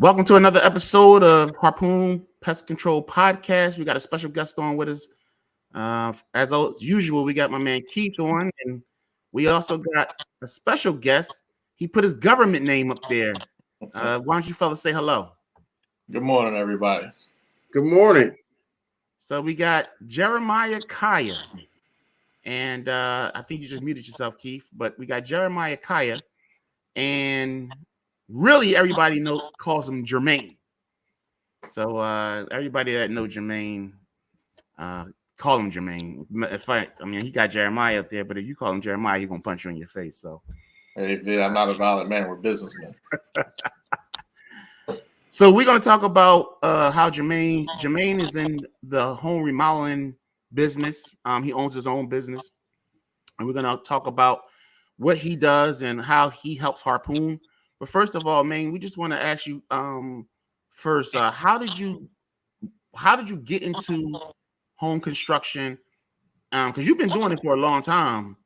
Welcome to another episode of Harpoon Pest Control Podcast. We got a special guest on with us. As usual, we got my man Keith on, and we also got a special guest. He put his government name up there. Why don't you fellas say hello? Good morning, everybody. Good morning. So we got Jeremiah Kaya, and I think you just muted yourself, Keith. But we got Jeremiah Kaya, and really everybody calls him Jermaine. So everybody that know Jermaine, call him Jermaine. In fact, I mean he got Jeremiah up there, but if you call him Jeremiah, he's gonna punch you in your face. So Hey, I'm not a violent man. We're businessmen. So we're gonna talk about how Jermaine is in the home remodeling business. He owns his own business, and we're gonna talk about what he does and how he helps Harpoon. But first of all, Maine, we just want to ask you first, how did you get into home construction? Because you've been doing it for a long time,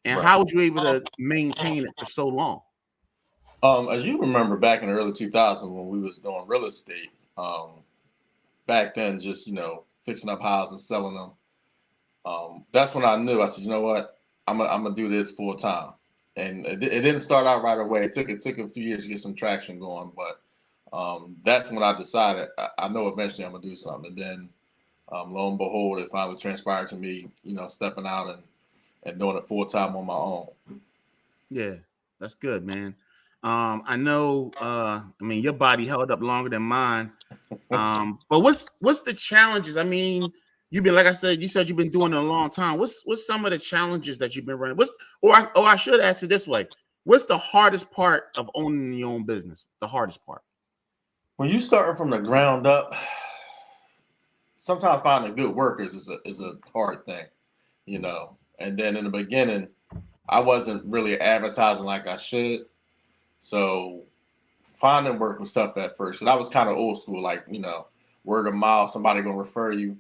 and how was you able to maintain it for so long? As you remember, back in the early 2000s when we was doing real estate, back then, just fixing up houses, selling them. That's when I knew. I said, you know what, I'm gonna do this full time. And it didn't start out right away. It took a few years to get some traction going, but that's when I decided I know eventually I'm gonna do something. And then lo and behold, it finally transpired to me, stepping out and doing it full time on my own. Yeah, that's good, man. I know. I mean, your body held up longer than mine. But what's the challenges? I mean, you've been, like I said, you said you've been doing it a long time. What's some of the challenges that you've been running? I should ask it this way: what's the hardest part of owning your own business? The hardest part. When you starting from the ground up, sometimes finding good workers is a hard thing, And then in the beginning, I wasn't really advertising like I should. So finding work was tough at first. And I was kind of old school, like, word of mouth, somebody gonna refer you.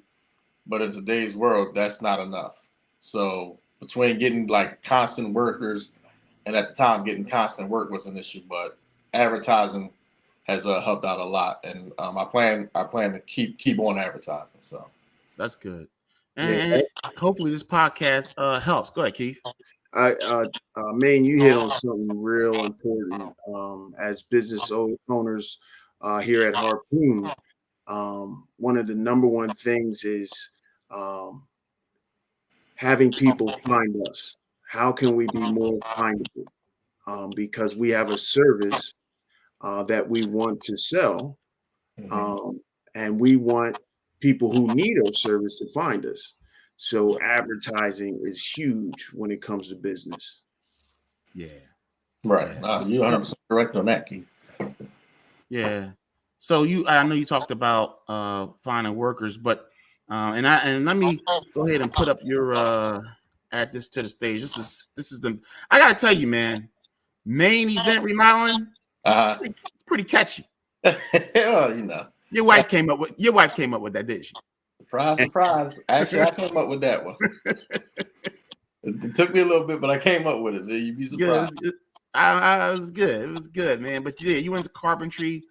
But in today's world, that's not enough. So between getting like constant workers and at the time getting constant work was an issue, but advertising has helped out a lot. And I plan to keep on advertising. So that's good. And hopefully this podcast helps. Go ahead, Keith. Maine, you hit on something real important. As business owners here at Harpoon, one of the number one things is having people find us. How can we be more findable? Because we have a service that we want to sell, and we want people who need our service to find us. So advertising is huge when it comes to business. Yeah. Right. You're 100% correct on that, Keith. Yeah. So I know you talked about finding workers, but and let me go ahead and put up your add this to the stage. This is I gotta tell you, man, Maine event remodeling. It's pretty catchy. Well, Your wife came up with that, didn't she? Surprise. Actually, I came up with that one. It took me a little bit, but I came up with it. You'd be surprised. Yeah, it was good. It was good, man. But yeah, you went to carpentry,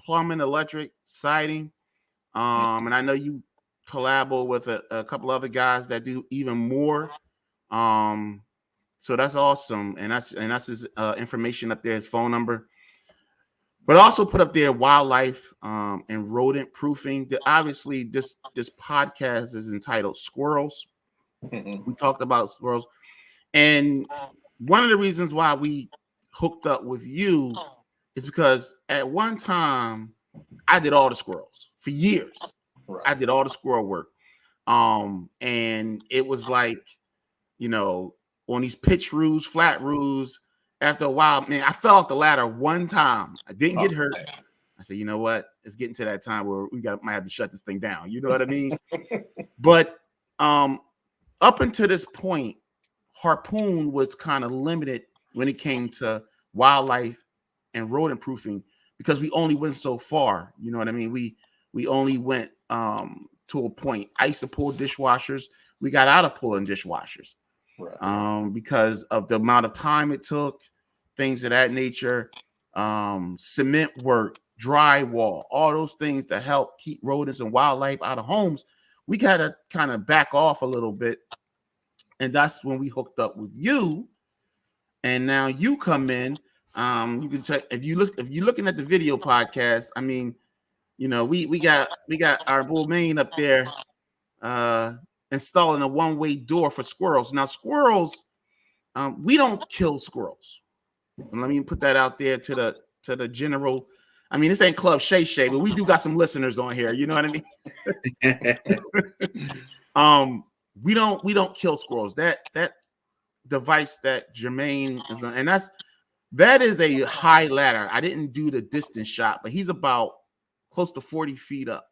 plumbing, electric, siding. And I know you collabo with a couple other guys that do even more. So that's awesome. And that's his information up there, his phone number. But also put up there wildlife and rodent proofing. Obviously, this podcast is entitled Squirrels. We talked about squirrels. And one of the reasons why we hooked up with you is because at one time I did all the squirrels for years. Right. I did all the squirrel work. And it was like, on these pitch roofs, flat roofs, after a while, man, I fell off the ladder one time. I didn't get hurt. I said, you know what? It's getting to that time where might have to shut this thing down. You know what I mean? But up until this point, Harpoon was kind of limited when it came to wildlife and rodent proofing because we only went so far. You know what I mean? We only went to a point. I used to pull dishwashers. We got out of pulling dishwashers. Right. Because of the amount of time it took, things of that nature. Cement work, drywall, all those things that help keep rodents and wildlife out of homes, we got to kind of back off a little bit. And that's when we hooked up with you. And now you come in. You can check if you're looking at the video podcast. I mean, we got our bull Maine up there installing a one-way door for squirrels. Now, squirrels, we don't kill squirrels. And let me put that out there to the general. I mean, this ain't Club Shay Shay, but we do got some listeners on here. You know what I mean? We don't kill squirrels. That device that Jermaine is on, and that is a high ladder. I didn't do the distance shot, but he's about close to 40 feet up.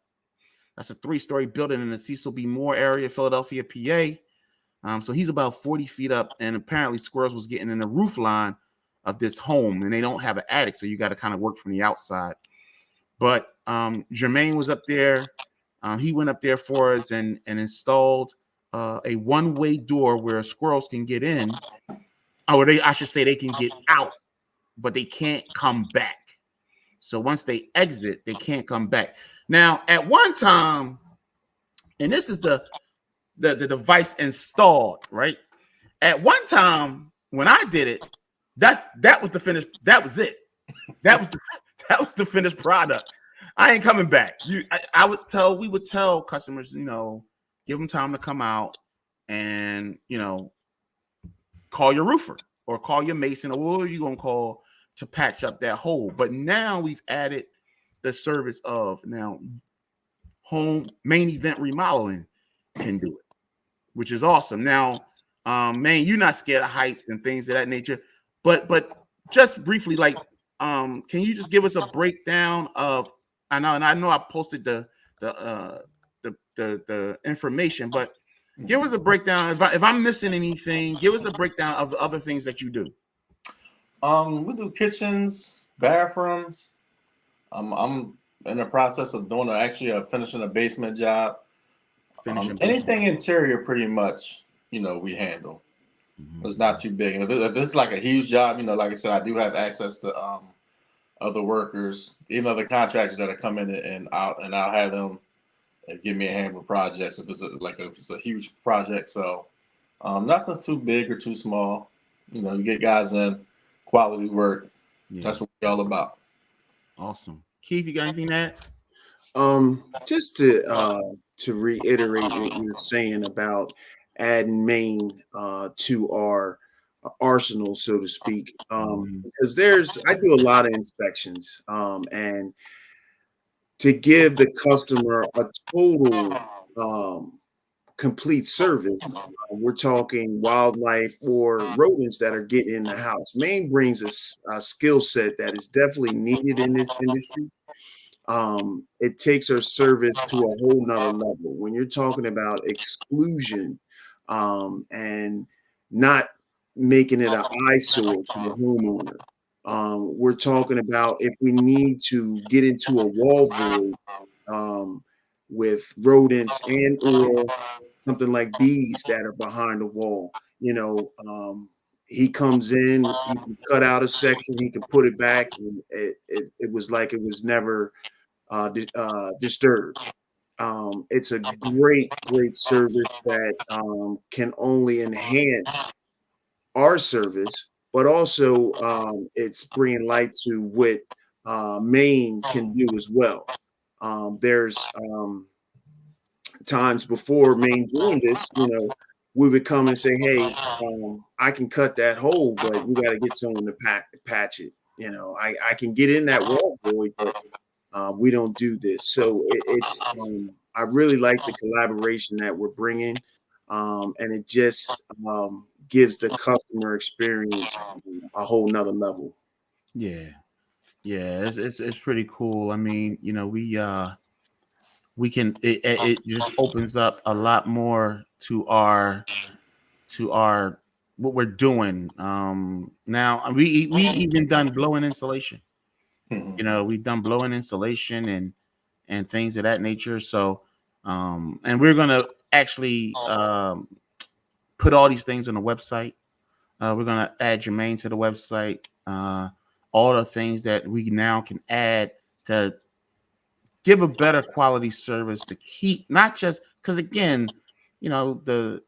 That's a 3-story building in the Cecil B. Moore area, Philadelphia, PA. So he's about 40 feet up, and apparently squirrels was getting in the roof line of this home, and they don't have an attic, so you got to kind of work from the outside. But Jermaine was up there. He went up there for us and installed a one-way door where squirrels can get in, or I should say they can get out, but they can't come back. So once they exit, they can't come back. Now, at one time, and this is the device installed, right? At one time, when I did it, that was the finished. That was it. That was the finished product. I ain't coming back. We would tell customers, give them time to come out and, call your roofer or call your mason, or what are you going to call to patch up that hole. But now we've added the service of home Maine event remodeling can do it, which is awesome. Now, Maine, you're not scared of heights and things of that nature, but just briefly, can you just give us a breakdown of, I know I posted the information, but give us a breakdown. If I'm missing anything, give us a breakdown of the other things that you do. We do kitchens, bathrooms. I'm in the process of doing finishing a basement job. Anything interior, pretty much, we handle. Mm-hmm. It's not too big. And if it's like a huge job, like I said, I do have access to other workers, even other contractors that are coming in and out, and I'll have them give me a hand with projects if it's a huge project. So nothing's too big or too small. You get guys in, quality work. Yeah. That's what we're all about. Awesome. Keith, you got anything to add? Just to reiterate what you were saying about adding Maine to our arsenal, so to speak, because I do a lot of inspections, and to give the customer a total complete service, we're talking wildlife or rodents that are getting in the house. Maine brings a skill set that is definitely needed in this industry. It takes our service to a whole nother level. When you're talking about exclusion and not making it an eyesore to the homeowner, we're talking about if we need to get into a wall void with rodents and or something like bees that are behind the wall, he comes in, he can cut out a section, he can put it back, and it was like it was never disturbed. It's a great service that can only enhance our service, but also it's bringing light to what Maine can do as well. There's times before Maine doing this, we would come and say, hey, I can cut that hole, but you got to get someone to patch it. I can get in that wall void, but we don't do this. So it's I really like the collaboration that we're bringing, and it just gives the customer experience a whole nother level. Yeah, it's pretty cool. I mean, we can it just opens up a lot more to our what we're doing. Now we even done blowing insulation. We've done blowing insulation and things of that nature. So and we're gonna actually put all these things on the website. We're gonna add Jermaine to the website. All the things that we now can add to give a better quality service, to keep, not just because, again, the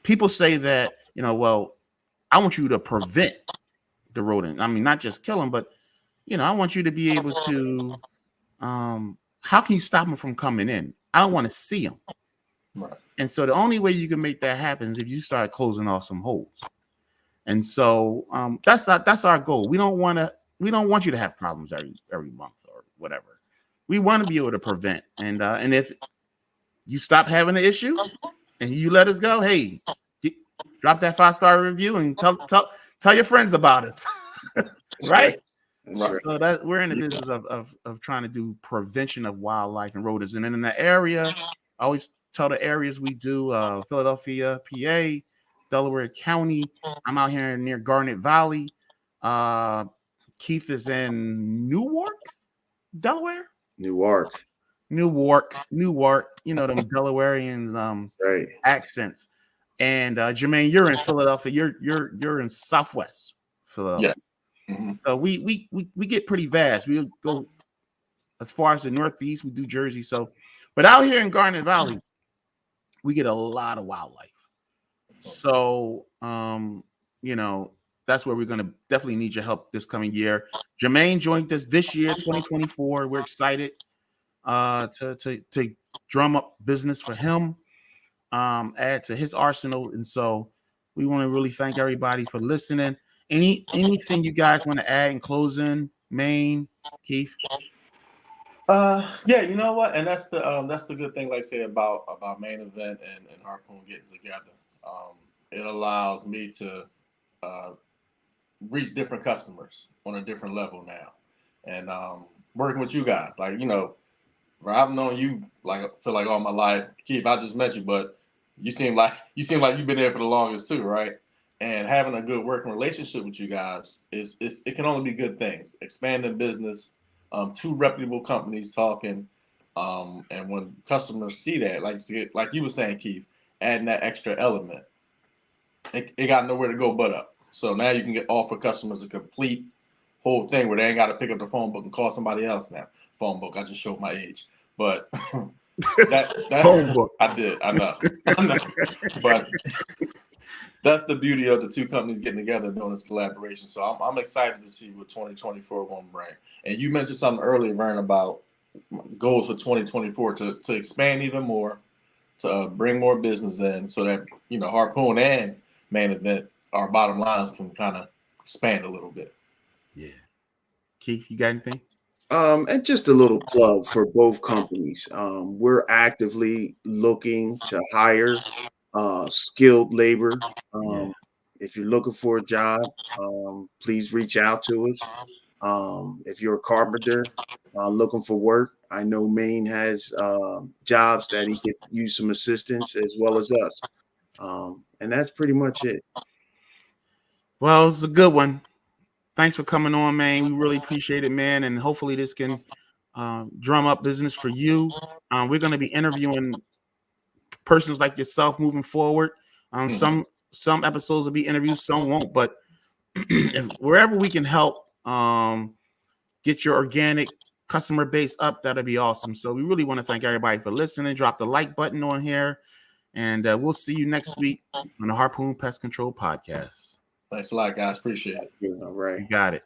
people say that, well, I want you to prevent the rodent. I mean, not just kill them, but I want you to be able to, how can you stop them from coming in? I don't want to see them. Right. And so the only way you can make that happen is if you start closing off some holes. And so that's our goal. We don't want you to have problems every month or whatever. We want to be able to prevent. And if you stop having an issue and you let us go, hey, drop that 5-star review and tell your friends about us. Right? That's right. So that we're in the business of trying to do prevention of wildlife and rodents. And then in the area, I always tell the areas we do, Philadelphia, PA, Delaware County. I'm out here near Garnet Valley. Keith is in Newark, Delaware. Newark. Them Delawarean Right. accents. And Jermaine, you're in Philadelphia. You're in Southwest Philadelphia. Yeah. Mm-hmm. So we get pretty vast. We go as far as the Northeast. We do Jersey. So, but out here in Garnet Valley, we get a lot of wildlife. So, that's where we're going to definitely need your help this coming year. Jermaine joined us this year, 2024. We're excited to drum up business for him, add to his arsenal. And so we want to really thank everybody for listening. Anything you guys want to add in closing, Maine, Keith? Yeah, you know what, and that's the good thing, like I say, about Main Event and Harpoon getting together. It allows me to reach different customers on a different level now, and working with you guys, like I've known you like I feel like all my life, Keith. I just met you, but you seem like you've been there for the longest too, right? And having a good working relationship with you guys it can only be good things. Expanding business, two reputable companies talking, and when customers see that, like you were saying, Keith, adding that extra element, it got nowhere to go but up. So now you can offer customers a complete whole thing where they ain't got to pick up the phone book and call somebody else now. Phone book, I just showed my age, but that Phone book. I know, but that's the beauty of the two companies getting together doing this collaboration. So I'm excited to see what 2024 going to bring. And you mentioned something earlier, Vern, about goals for 2024 to expand even more, to bring more business in, so that Harpoon and Main Event, our bottom lines can kind of expand a little bit. Yeah, Keith, you got anything? And just a little plug for both companies. We're actively looking to hire skilled labor. If you're looking for a job, please reach out to us. If you're a carpenter looking for work, I know Maine has jobs that he could use some assistance as well as us. And that's pretty much it. Well, it's a good one. Thanks for coming on, man. We really appreciate it, man. And hopefully this can drum up business for you. We're going to be interviewing persons like yourself moving forward. Some episodes will be interviews, some won't. But wherever we can help get your organic customer base up, that'll be awesome. So we really want to thank everybody for listening. Drop the like button on here. And we'll see you next week on the Harpoon Pest Control Podcast. Thanks a lot, guys. Appreciate it. Yeah, all right. You got it.